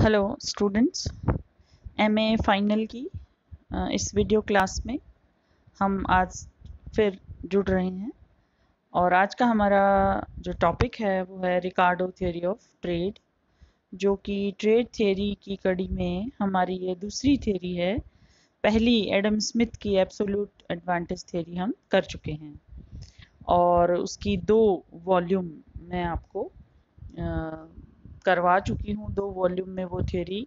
Hello students, MA final की इस video class में हम आज फिर जुड़ रहे हैं और आज का हमारा जो टॉपिक है वो है रिकार्डो थ्योरी ऑफ ट्रेड, जो कि ट्रेड थ्योरी की कड़ी में हमारी ये दूसरी थ्योरी है। पहली एडम स्मिथ की एब्सोल्यूट एडवांटेज थ्योरी हम कर चुके हैं और उसकी 2 वॉल्यूम मैं आपको करवा चुकी हूँ। 2 वॉल्यूम में वो थ्योरी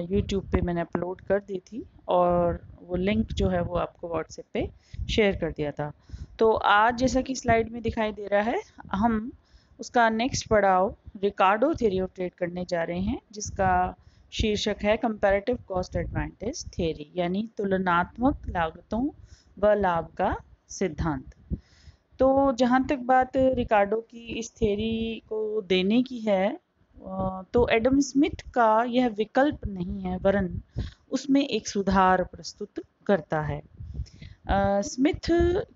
यूट्यूब पे मैंने अपलोड कर दी थी और वो लिंक जो है वो आपको व्हाट्सएप पे शेयर कर दिया था। तो आज जैसा कि स्लाइड में दिखाई दे रहा है, हम उसका नेक्स्ट पड़ाव रिकार्डो थ्योरी ऑफ ट्रेड करने जा रहे हैं, जिसका शीर्षक है कंपैरेटिव कॉस्ट एडवांटेज थ्योरी, यानी तुलनात्मक लागतों व लाभ का सिद्धांत। तो जहाँ तक बात रिकार्डो की इस थ्योरी को देने की है, तो एडम स्मिथ का यह विकल्प नहीं है, वरन उसमें एक सुधार प्रस्तुत करता है। स्मिथ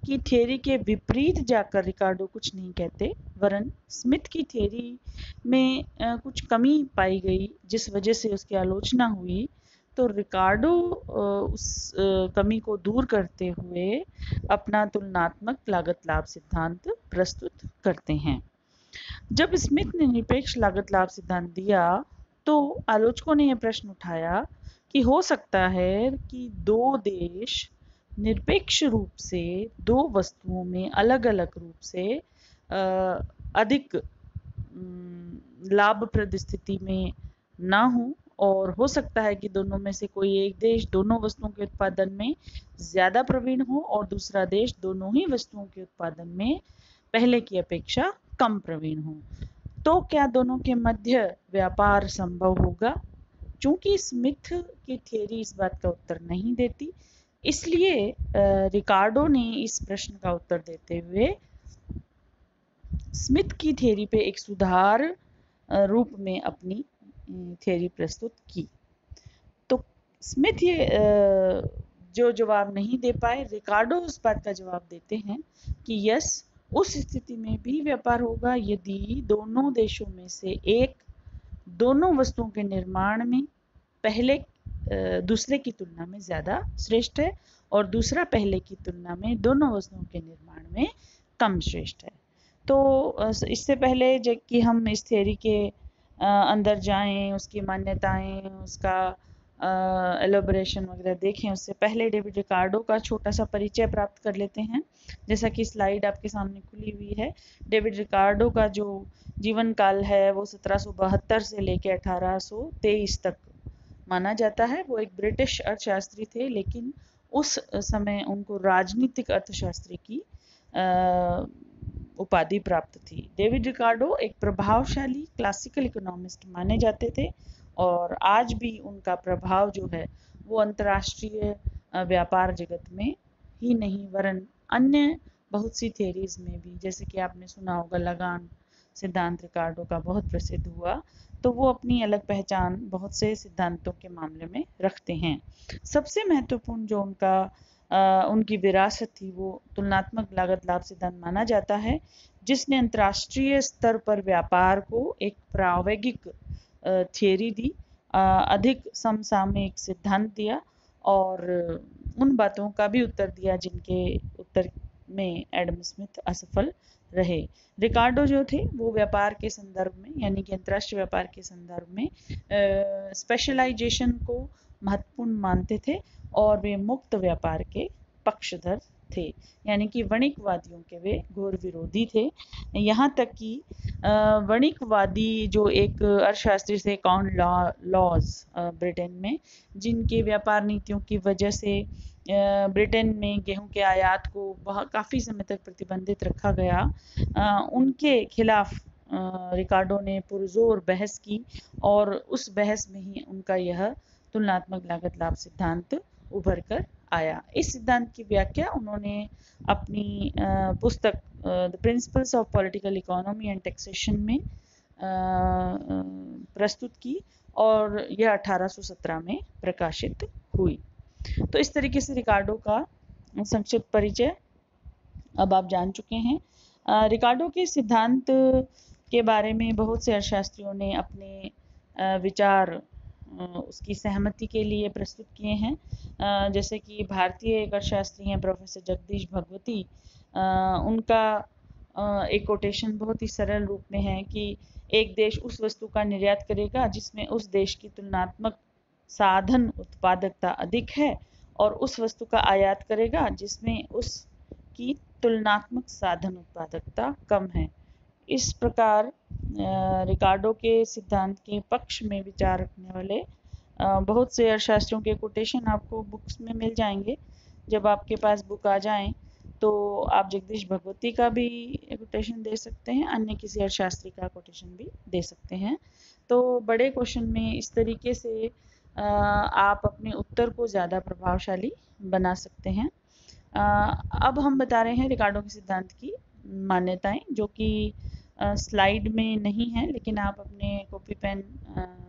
की थ्योरी के विपरीत जाकर रिकार्डो कुछ नहीं कहते, वरन स्मिथ की थ्योरी में कुछ कमी पाई गई जिस वजह से उसकी आलोचना हुई। तो रिकार्डो उस कमी को दूर करते हुए अपना तुलनात्मक लागत लाभ सिद्धांत प्रस्तुत करते हैं। जब स्मिथ ने निरपेक्ष लागत लाभ सिद्धांत दिया, तो आलोचकों ने यह प्रश्न उठाया कि हो सकता है कि 2 देश निरपेक्ष रूप से 2 वस्तुओं में अलग-अलग रूप से अधिक लाभप्रद स्थिति में ना हो, और हो सकता है कि दोनों में से कोई एक देश दोनों वस्तुओं के उत्पादन में ज़्यादा प्रवीण हो और दूसरा देश दोनों ही वस्तुओं के उत्पादन में पहले की अपेक्षा कम प्रवीण हो। तो क्या दोनों के मध्य व्यापार संभव होगा? चूंकि स्मिथ की थ्योरी इस बात का उत्तर नहीं देती, इसलिए रिकार्डो ने इस प्रश्न का उत्तर देते हुए स्मिथ की थ्योरी पे एक सुधार रूप में अपनी थ्योरी प्रस्तुत की। तो स्मिथ ये जो जवाब नहीं दे पाए, रिकार्डो उस बात का जवाब देते हैं कि यस, उस स्थिति में भी व्यापार होगा यदि दोनों देशों में से एक दोनों वस्तुओं के निर्माण में पहले दूसरे की तुलना में ज़्यादा श्रेष्ठ है और दूसरा पहले की तुलना में दोनों वस्तुओं के निर्माण में कम श्रेष्ठ है। तो इससे पहले कि हम इस थ्योरी के अंदर जाएं, उसकी मान्यताएं, उसका एलोबरेशन वगैरह देखें, उससे पहले डेविड रिकार्डो का छोटा सा परिचय प्राप्त कर लेते हैं। जैसा कि स्लाइड आपके सामने खुली हुई है, डेविड रिकार्डो का जो जीवन काल है वो 1772 से लेकर 1823 तक माना जाता है। वो एक ब्रिटिश अर्थशास्त्री थे, लेकिन उस समय उनको राजनीतिक अर्थशास्त्री की उपाधि प्राप्त थी। डेविड रिकार्डो एक प्रभावशाली क्लासिकल इकोनॉमिस्ट माने जाते थे और आज भी उनका प्रभाव जो है वो अंतर्राष्ट्रीय व्यापार जगत में ही नहीं, वरन अन्य बहुत सी थियरीज में भी, जैसे कि आपने सुना होगा लगान सिद्धांत रिकार्डो का बहुत प्रसिद्ध हुआ, तो वो अपनी अलग पहचान बहुत से सिद्धांतों के मामले में रखते हैं। सबसे महत्वपूर्ण जो उनकी विरासत थी वो तुलनात्मक लागत लाभ सिद्धांत माना जाता है, जिसने अंतर्राष्ट्रीय स्तर पर व्यापार को एक प्रायोगिक थियरी दी, अधिक समसामयिक सिद्धांत दिया और उन बातों का भी उत्तर दिया जिनके उत्तर में एडम स्मिथ असफल रहे। रिकार्डो जो थे वो व्यापार के संदर्भ में, यानी कि अंतर्राष्ट्रीय व्यापार के संदर्भ में स्पेशलाइजेशन को महत्वपूर्ण मानते थे और वे मुक्त व्यापार के पक्षधर थे, यानी कि वणिकवादियों के वे घोर विरोधी थे। यहाँ तक कि वणिकवादी जो एक अर्थशास्त्री थे, कॉन लॉज ब्रिटेन में, जिनके व्यापार नीतियों की वजह से ब्रिटेन में गेहूं के आयात को काफ़ी समय तक प्रतिबंधित रखा गया, उनके खिलाफ रिकार्डो ने पुरजोर बहस की और उस बहस में ही उनका यह तुलनात्मक लागत लाभ सिद्धांत उभर कर आया। इस सिद्धांत की व्याख्या उन्होंने अपनी पुस्तक the principles of political economy and taxation में प्रस्तुत की और यह 1817 में प्रकाशित हुई। तो इस तरीके से रिकार्डो का संक्षिप्त परिचय अब आप जान चुके हैं। रिकार्डो के सिद्धांत के बारे में बहुत से अर्थशास्त्रियों ने अपने विचार उसकी सहमति के लिए प्रस्तुत किए हैं। जैसे कि भारतीय एक अर्थशास्त्री हैं प्रोफेसर जगदीश भगवती, उनका एक कोटेशन बहुत ही सरल रूप में है कि एक देश उस वस्तु का निर्यात करेगा जिसमें उस देश की तुलनात्मक साधन उत्पादकता अधिक है, और उस वस्तु का आयात करेगा जिसमें उसकी तुलनात्मक साधन उत्पादकता कम है। इस प्रकार रिकार्डो के सिद्धांत के पक्ष में विचार रखने वाले बहुत से अर्थशास्त्रियों के कोटेशन आपको बुक्स में मिल जाएंगे। जब आपके पास बुक आ जाएं तो आप जगदीश भगवती का भी कोटेशन दे सकते हैं, अन्य किसी अर्थशास्त्री का कोटेशन भी दे सकते हैं। तो बड़े क्वेश्चन में इस तरीके से आप अपने उत्तर को ज़्यादा प्रभावशाली बना सकते हैं। अब हम बता रहे हैं रिकार्डो के सिद्धांत की मान्यताएं, जो कि स्लाइड में नहीं है, लेकिन आप अपने कॉपी पेन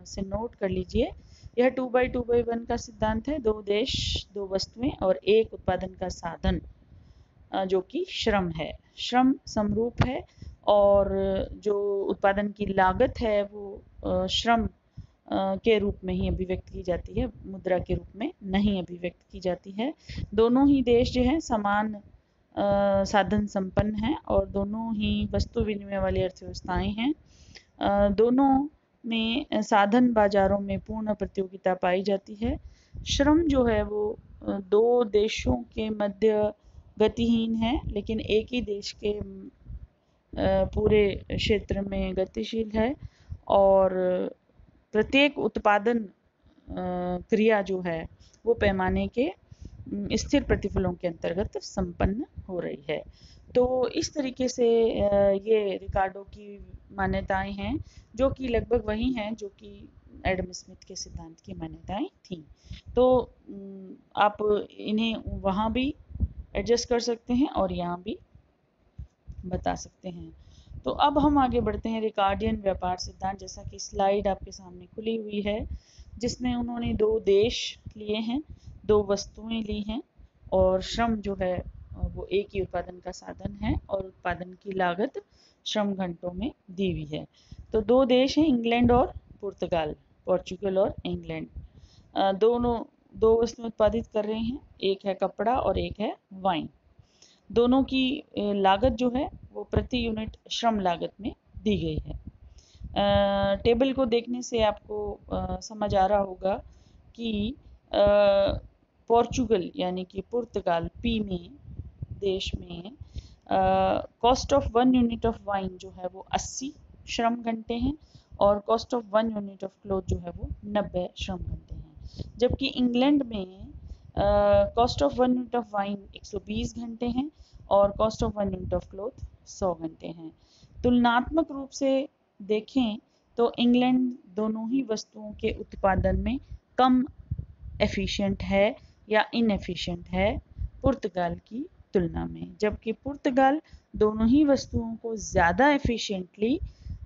से नोट कर लीजिए। यह 2x2x1 का सिद्धांत है। 2 देश, 2 वस्तुएं और एक उत्पादन का साधन, जो कि श्रम है। श्रम समरूप है और जो उत्पादन की लागत है वो श्रम के रूप में ही अभिव्यक्त की जाती है, मुद्रा के रूप में नहीं अभिव्यक्त की जाती है। दोनों ही देश जो हैं समान साधन संपन्न हैं और दोनों ही वस्तु विनिमय वाली अर्थव्यवस्थाएं हैं। दोनों में साधन बाजारों में पूर्ण प्रतियोगिता पाई जाती है। श्रम जो है वो 2 देशों के मध्य गतिहीन है, लेकिन एक ही देश के पूरे क्षेत्र में गतिशील है, और प्रत्येक उत्पादन क्रिया जो है वो पैमाने के स्थिर प्रतिफलों के अंतर्गत संपन्न हो रही है। तो इस तरीके से ये रिकार्डो की मान्यताएं हैं, जो कि लगभग वही हैं जो कि एडम स्मिथ के सिद्धांत की मान्यताएं थीं। तो आप इन्हें वहाँ भी एडजस्ट कर सकते हैं और यहाँ भी बता सकते हैं। तो अब हम आगे बढ़ते हैं रिकार्डियन व्यापार सिद्धांत। जैसा कि स्लाइड आपके सामने खुली हुई है, जिसमें उन्होंने 2 देश लिए हैं, 2 वस्तुएं ली हैं, और श्रम जो है वो एक ही उत्पादन का साधन है और उत्पादन की लागत श्रम घंटों में दी हुई है। तो 2 देश हैं, इंग्लैंड और पुर्तगाल, पोर्चुगल और इंग्लैंड। दोनों 2 वस्तुएं उत्पादित कर रहे हैं, एक है कपड़ा और एक है वाइन। दोनों की लागत जो है वो प्रति यूनिट श्रम लागत में दी गई है। टेबल को देखने से आपको समझ आ रहा होगा कि पोर्चुगल यानी कि पुर्तगाल पी में देश में cost of 1 unit of wine जो है वो 80 श्रम घंटे हैं, और cost of 1 unit of cloth जो है वो 90 श्रम घंटे हैं। जबकि इंग्लैंड में cost of 1 unit of wine 120 घंटे हैं और cost of 1 unit of cloth 100 घंटे हैं। तुलनात्मक रूप से देखें तो इंग्लैंड दोनों ही वस्तुओं के उत्पादन में कम एफिशिएंट है या इनएफिशिएंट है पुर्तगाल की तुलना में, जबकि पुर्तगाल दोनों ही वस्तुओं को ज़्यादा एफिशिएंटली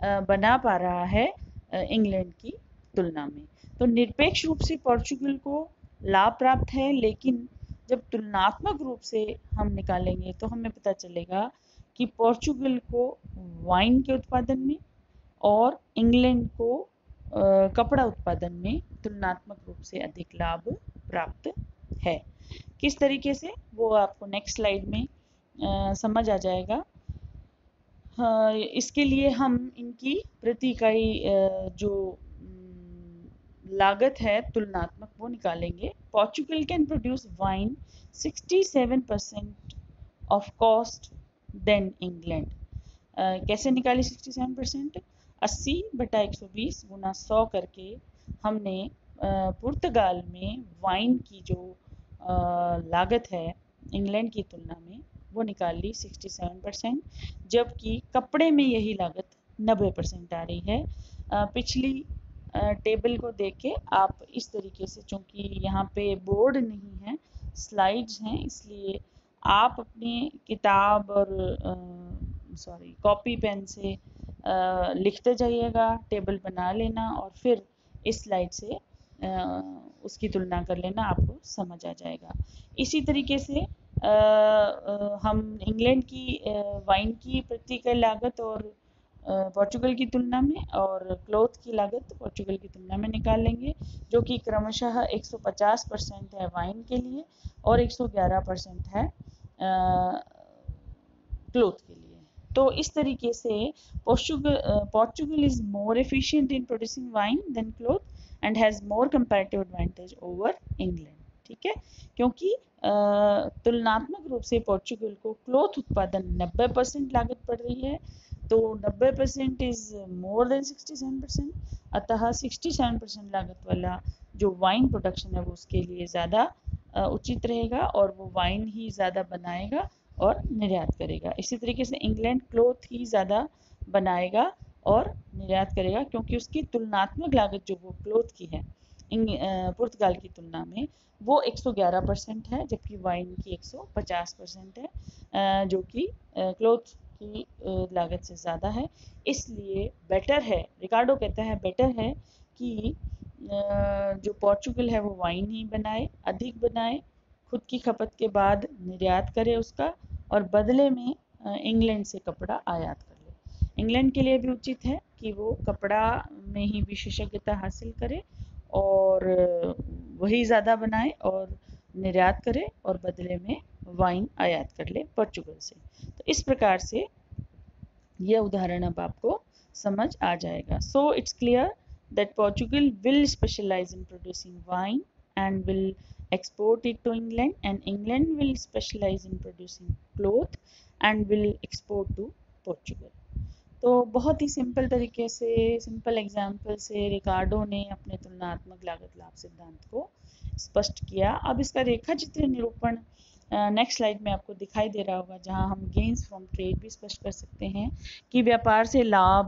बना पा रहा है इंग्लैंड की तुलना में। तो निरपेक्ष रूप से पोर्चुगल को लाभ प्राप्त है, लेकिन जब तुलनात्मक रूप से हम निकालेंगे तो हमें पता चलेगा कि पोर्चुगल को वाइन के उत्पादन में और इंग्लैंड को कपड़ा उत्पादन में तुलनात्मक रूप से अधिक लाभ प्राप्त है। किस तरीके से, वो आपको नेक्स्ट स्लाइड में समझ आ जाएगा। इसके लिए हम इनकी प्रति इकाई जो लागत है तुलनात्मक वो निकालेंगे। Portugal can produce wine 67% of cost than England. कैसे निकाली 67%? 80/120 गुना 100 करके हमने पुर्तगाल में वाइन की जो लागत है इंग्लैंड की तुलना में वो निकाल ली 67%, जबकि कपड़े में यही लागत 90% आ रही है। पिछली टेबल को देख के आप इस तरीके से, चूँकि यहाँ पे बोर्ड नहीं है, स्लाइड्स हैं, इसलिए आप अपनी किताब और कॉपी पेन से लिखते जाइएगा, टेबल बना लेना और फिर इस स्लाइड से उसकी तुलना कर लेना, आपको समझ आ जाएगा। इसी तरीके से हम इंग्लैंड की वाइन की प्रति इकाई लागत और पोर्चुगल की तुलना में, और क्लोथ की लागत पोर्चुगल की तुलना में निकाल लेंगे, जो कि क्रमशः 150% है वाइन के लिए और 111% है क्लोथ के लिए। तो इस तरीके से Portugal is more efficient in producing wine than cloth and has more comparative advantage over England. ठीक है, क्योंकि तुलनात्मक रूप से पोर्चुगल को क्लोथ उत्पादन 90% लागत पड़ रही है, तो 90% इज मोर देन 67%, अतः 67% लागत वाला जो वाइन प्रोडक्शन है वो उसके लिए ज़्यादा उचित रहेगा और वो वाइन ही ज़्यादा बनाएगा और निर्यात करेगा। इसी तरीके से इंग्लैंड क्लोथ ही ज़्यादा बनाएगा और निर्यात करेगा, क्योंकि उसकी तुलनात्मक लागत जो वो क्लोथ की है पुर्तगाल की तुलना में वो 111% है, जबकि वाइन की 150% है, जो कि क्लोथ की लागत से ज़्यादा है। इसलिए बेटर है, रिकार्डो कहता है बेटर है कि जो पोर्चुगल है वो वाइन ही बनाए, अधिक बनाए, खुद की खपत के बाद निर्यात करे उसका, और बदले में इंग्लैंड से कपड़ा आयात कर ले। इंग्लैंड के लिए भी उचित है कि वो कपड़ा में ही विशेषज्ञता हासिल करे और वही ज़्यादा बनाए और निर्यात करे और बदले में वाइन आयात कर ले पोर्चुगल से। तो इस प्रकार से यह उदाहरण अब आपको समझ आ जाएगा। So it's clear that Portugal will specialize in producing wine and will export it to England, and England will specialize in producing cloth and will export to Portugal. तो बहुत ही सिंपल तरीके से, सिंपल एग्जाम्पल से रिकार्डो ने अपने तुलनात्मक लागत लाभ सिद्धांत को स्पष्ट किया। अब इसका रेखा चित्र निरूपण नेक्स्ट स्लाइड में आपको दिखाई दे रहा होगा, जहां हम गेन्स फ्रॉम ट्रेड भी स्पष्ट कर सकते हैं कि व्यापार से लाभ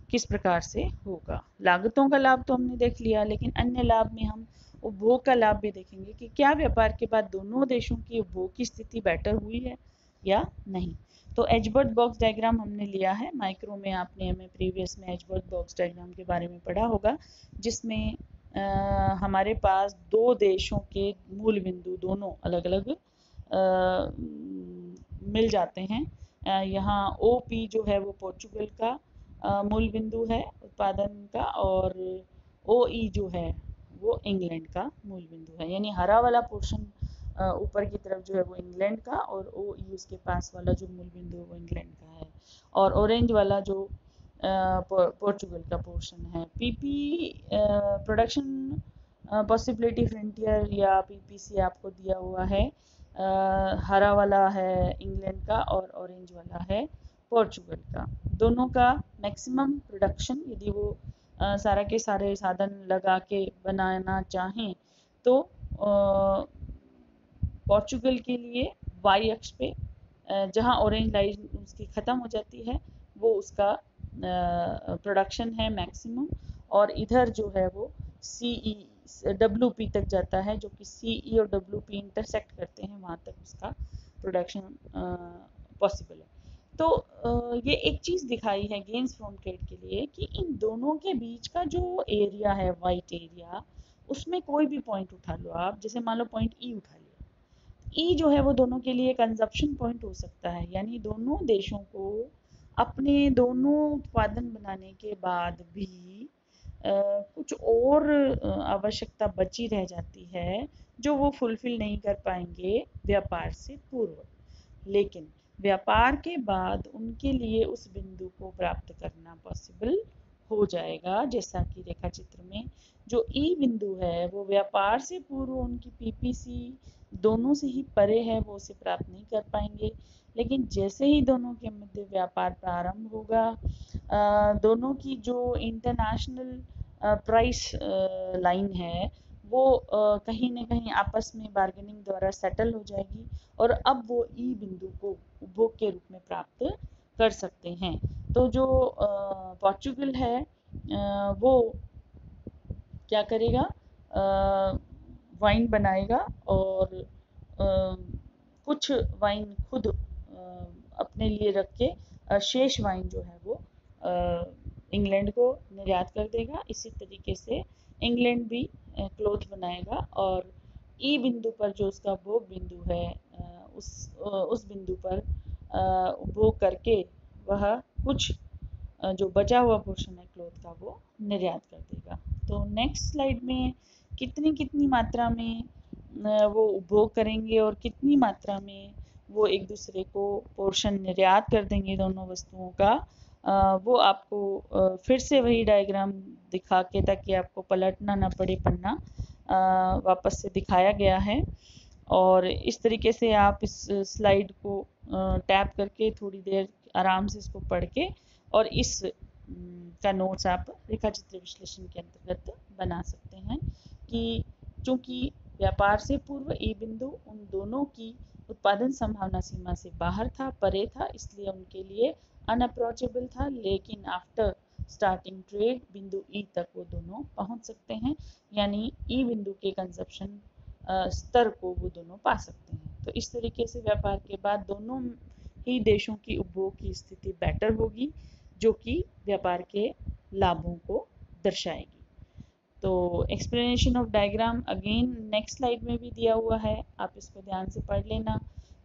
किस प्रकार से होगा। लागतों का लाभ तो हमने देख लिया, लेकिन अन्य लाभ में हम उपभोग का लाभ भी देखेंगे कि क्या व्यापार के बाद दोनों देशों की उपभोग की स्थिति बेटर हुई है या नहीं। तो एजबर्ट बॉक्स डायग्राम हमने लिया है, माइक्रो में आपने हमें प्रीवियस में एजबर्ट बॉक्स डायग्राम के बारे में पढ़ा होगा, जिसमें हमारे पास दो देशों के मूल बिंदु दोनों अलग अलग मिल जाते हैं। यहाँ ओ पी जो है वो पोर्चुगल का मूल बिंदु है उत्पादन का, और ओ ई जो है वो इंग्लैंड का मूल बिंदु है। यानी हरा वाला पोर्शन ऊपर की तरफ जो है वो इंग्लैंड का, और ओ ई उसके पास वाला जो मूल बिंदु है वो इंग्लैंड का है, और ऑरेंज वाला जो पोर्चुगल का पोर्शन है। पीपी प्रोडक्शन पॉसिबिलिटी फ्रंटियर या पीपीसी आपको दिया हुआ है, हरा वाला है इंग्लैंड का और ऑरेंज वाला है पोर्चुगल का। दोनों का मैक्सिमम प्रोडक्शन यदि वो सारा के सारे साधन लगा के बनाना चाहें तो पोर्चुगल के लिए वाई अक्ष पे जहाँ ऑरेंज लाइन उसकी ख़त्म हो जाती है वो उसका प्रोडक्शन है मैक्सिमम, और इधर जो है वो सी ई डब्ल्यू पी तक जाता है, जो कि सी ई और डब्ल्यू पी इंटरसेक्ट करते हैं, वहाँ तक उसका प्रोडक्शन पॉसिबल है। तो ये एक चीज़ दिखाई है गेन्स फ्रॉम ट्रेड के लिए कि इन दोनों के बीच का जो एरिया है वाइट एरिया, उसमें कोई भी पॉइंट उठा लो आप, जैसे मान लो पॉइंट ई उठा लिया, ई जो है वो दोनों के लिए कंजप्शन पॉइंट हो सकता है, यानी दोनों देशों को अपने दोनों उत्पादन बनाने के बाद भी कुछ और आवश्यकता बची रह जाती है जो वो फुलफिल नहीं कर पाएंगे व्यापार से पूर्व, लेकिन व्यापार के बाद उनके लिए उस बिंदु को प्राप्त करना पॉसिबल हो जाएगा। जैसा कि रेखा चित्र में जो ई बिंदु है वो व्यापार से पूर्व उनकी पीपीसी दोनों से ही परे है, वो उसे प्राप्त नहीं कर पाएंगे, लेकिन जैसे ही दोनों के मध्य व्यापार प्रारंभ होगा, दोनों की जो इंटरनेशनल प्राइस लाइन है वो कहीं ना कहीं आपस में बार्गेनिंग द्वारा सेटल हो जाएगी, और अब वो ई बिंदु को उपभोग के रूप में प्राप्त कर सकते हैं। तो जो पोर्चुगल है वो क्या करेगा, वाइन बनाएगा और कुछ वाइन खुद अपने लिए रख के शेष वाइन जो है वो इंग्लैंड को निर्यात कर देगा। इसी तरीके से इंग्लैंड भी क्लोथ बनाएगा, और ई बिंदु पर जो उसका भोग बिंदु है उस बिंदु पर उपभोग करके वह कुछ जो बचा हुआ पोर्शन है क्लोथ का वो निर्यात कर देगा। तो नेक्स्ट स्लाइड में कितनी कितनी मात्रा में वो उपभोग करेंगे और कितनी मात्रा में वो एक दूसरे को पोर्शन निर्यात कर देंगे दोनों वस्तुओं का, वो आपको फिर से वही डायग्राम दिखा के, ताकि आपको पलटना ना पड़े पन्ना, वापस से दिखाया गया है। और इस तरीके से आप इस स्लाइड को टैप करके थोड़ी देर आराम से इसको पढ़ के और इस का नोट्स आप रेखा चित्र विश्लेषण के अंतर्गत बना सकते हैं कि चूंकि व्यापार से पूर्व ई बिंदु उन दोनों की उत्पादन संभावना सीमा से बाहर था, परे था, इसलिए उनके लिए अनअप्रोचेबल था, लेकिन आफ्टर स्टार्टिंग ट्रेड बिंदु ई तक वो दोनों पहुंच सकते हैं, यानी ई बिंदु के कंजप्शन स्तर को वो दोनों पा सकते हैं। तो इस तरीके से व्यापार के बाद दोनों ही देशों की उपभोग की स्थिति बेटर होगी, जो कि व्यापार के लाभों को दर्शाएगी। तो explanation of diagram again next slide में भी दिया हुआ है, आप इसको ध्यान से पढ़ लेना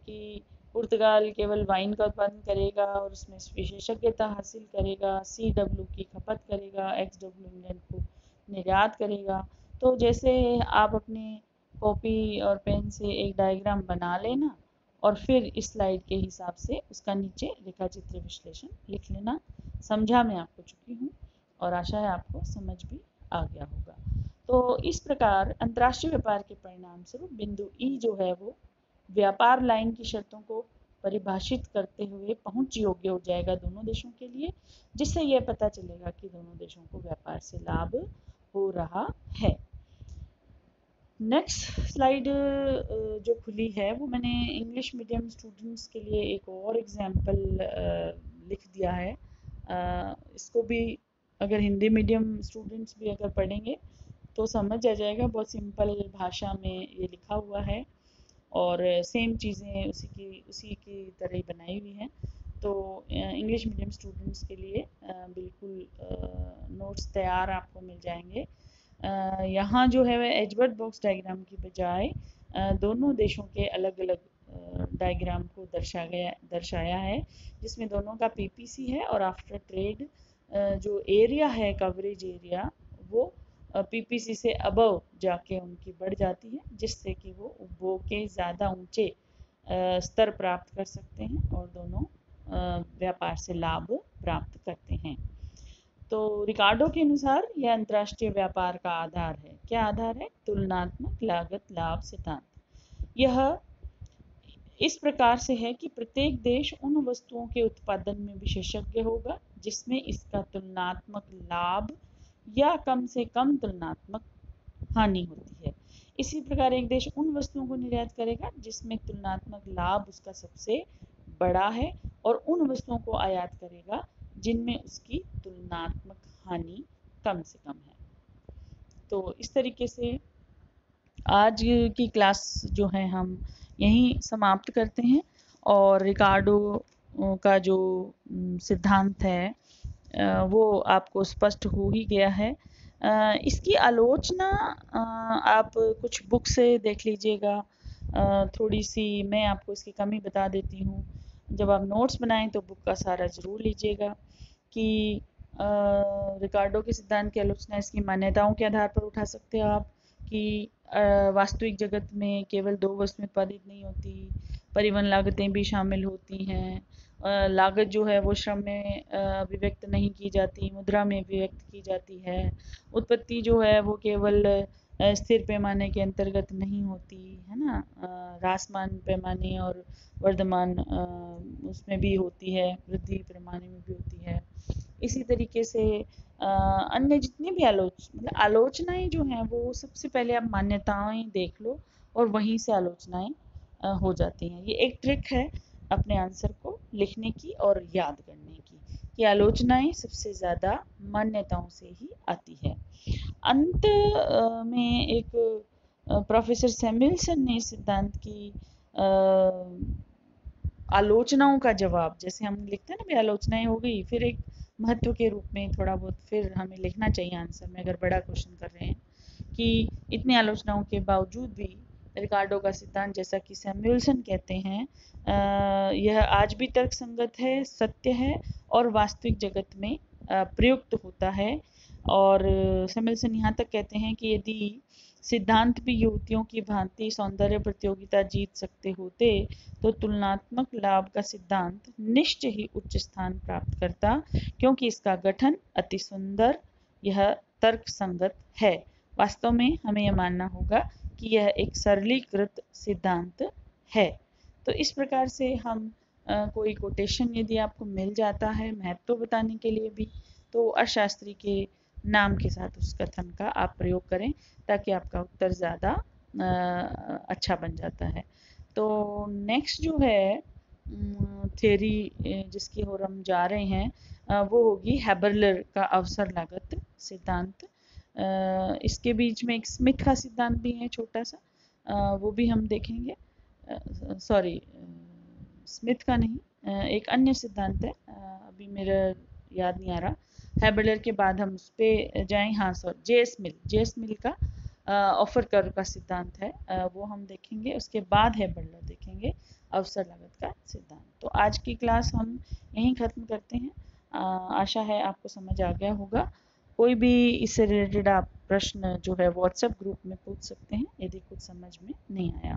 कि पुर्तगाल केवल वाइन का उत्पादन करेगा और उसमें विशेषज्ञता हासिल करेगा, CW की खपत करेगा, XW इंग्लैंड को निर्यात करेगा। तो जैसे आप अपने कॉपी और पेन से एक डायग्राम बना लेना और फिर इस स्लाइड के हिसाब से उसका नीचे रेखा चित्र विश्लेषण लिख लेना। समझा मैं आपको चुकी हूँ और आशा है आपको समझ भी आ गया होगा। तो इस प्रकार अंतर्राष्ट्रीय व्यापार के परिणाम स्वरूप बिंदु ई जो है वो व्यापार लाइन की शर्तों को परिभाषित करते हुए पहुंच योग्य हो जाएगा दोनों देशों के लिए, जिससे यह पता चलेगा कि दोनों देशों को व्यापार से लाभ हो रहा है। नेक्स्ट स्लाइड जो खुली है वो मैंने इंग्लिश मीडियम स्टूडेंट्स के लिए एक और एग्जाम्पल लिख दिया है। इसको भी अगर हिंदी मीडियम स्टूडेंट्स भी अगर पढ़ेंगे तो समझ आ जाएगा, बहुत सिंपल भाषा में ये लिखा हुआ है और सेम चीज़ें उसी की तरह ही बनाई हुई हैं। तो इंग्लिश मीडियम स्टूडेंट्स के लिए बिल्कुल नोट्स तैयार आपको मिल जाएंगे। यहाँ जो है वह एजवर्थ बॉक्स डायग्राम की बजाय दोनों देशों के अलग अलग डायग्राम को दर्शाया है, जिसमें दोनों का PPC है और आफ्टर ट्रेड जो एरिया है, कवरेज एरिया, वो PPC से अबव जाके उनकी बढ़ जाती है, जिससे कि वो उपभोग के ज़्यादा ऊंचे स्तर प्राप्त कर सकते हैं और दोनों व्यापार से लाभ प्राप्त करते हैं। तो रिकार्डो के अनुसार यह अंतर्राष्ट्रीय व्यापार का आधार है। क्या आधार है? तुलनात्मक लागत लाभ सिद्धांत। यह इस प्रकार से है कि प्रत्येक देश उन वस्तुओं के उत्पादन में विशेषज्ञ होगा जिसमें इसका तुलनात्मक लाभ या कम से कम तुलनात्मक हानि होती है। इसी प्रकार एक देश उन वस्तुओं को निर्यात करेगा जिसमें तुलनात्मक लाभ उसका सबसे बड़ा है और उन वस्तुओं को आयात करेगा जिनमें उसकी तुलनात्मक हानि कम से कम है। तो इस तरीके से आज की क्लास जो है हम यहीं समाप्त करते हैं और रिकार्डो का जो सिद्धांत है वो आपको स्पष्ट हो ही गया है। इसकी आलोचना आप कुछ बुक से देख लीजिएगा। थोड़ी सी मैं आपको इसकी कमी बता देती हूँ, जब आप नोट्स बनाएं तो बुक का सारा ज़रूर लीजिएगा कि रिकार्डो के सिद्धांत की आलोचना इसकी मान्यताओं के आधार पर उठा सकते हो आप कि वास्तविक जगत में केवल दो वस्तुएं उत्पादित नहीं होती, परिवहन लागतें भी शामिल होती हैं। लागत जो है वो श्रम में अभिव्यक्त नहीं की जाती, मुद्रा में अभिव्यक्त की जाती है। उत्पत्ति जो है वो केवल स्थिर पैमाने के अंतर्गत नहीं होती है ना, ह्रासमान पैमाने और वर्धमान उसमें भी होती है, वृद्धि पैमाने में भी होती है। इसी तरीके से अन्य जितनी भी आलोचनाएं जो हैं वो सबसे पहले आप मान्यताएं देख लो और वहीं से आलोचनाएं हो जाती हैं। ये एक ट्रिक है अपने आंसर को लिखने की और याद करने की कि आलोचनाएं सबसे ज़्यादा मान्यताओं से ही आती है। अंत में एक प्रोफेसर सैमुअलसन ने सिद्धांत की आलोचनाओं का जवाब, जैसे हम लिखते हैं ना भी आलोचनाएं हो गई, फिर एक महत्व के रूप में थोड़ा बहुत फिर हमें लिखना चाहिए आंसर में अगर बड़ा क्वेश्चन कर रहे हैं कि इतनी आलोचनाओं के बावजूद भी रिकार्डो का सिद्धांत, जैसा कि सैमुअलसन कहते हैं, यह आज भी तर्कसंगत है, सत्य है और वास्तविक जगत में प्रयुक्त होता है। और सैमुअलसन यहाँ तक कहते हैं कि यदि सिद्धांत भी युवतियों की भांति सौंदर्य प्रतियोगिता जीत सकते होते तो तुलनात्मक लाभ का सिद्धांत निश्चय ही उच्च स्थान प्राप्त करता, क्योंकि इसका गठन अति सुंदर, यह तर्क संगत है। वास्तव में हमें यह मानना होगा कि यह एक सरलीकृत सिद्धांत है। तो इस प्रकार से हम कोई कोटेशन यदि आपको मिल जाता है महत्व बताने के लिए भी, तो अर्थशास्त्री के नाम के साथ उस कथन का आप प्रयोग करें, ताकि आपका उत्तर ज़्यादा अच्छा बन जाता है। तो नेक्स्ट जो है थ्योरी जिसकी ओर हम जा रहे हैं वो होगी हैबरलर का अवसर लागत सिद्धांत। इसके बीच में एक स्मिथ का सिद्धांत भी है छोटा सा, वो भी हम देखेंगे। सॉरी, स्मिथ का नहीं, एक अन्य सिद्धांत है, अभी मेरा याद नहीं आ रहा। हैबरलर के बाद हम उस पर जाएं। हाँ सॉरी, जे एस मिल का ऑफर कर्व का सिद्धांत है, वो हम देखेंगे। उसके बाद हैबरलर देखेंगे, अवसर लागत का सिद्धांत। तो आज की क्लास हम यहीं ख़त्म करते हैं। आशा है आपको समझ आ गया होगा। कोई भी इससे रिलेटेड आप प्रश्न जो है व्हाट्सएप ग्रुप में पूछ सकते हैं यदि कुछ समझ में नहीं आया।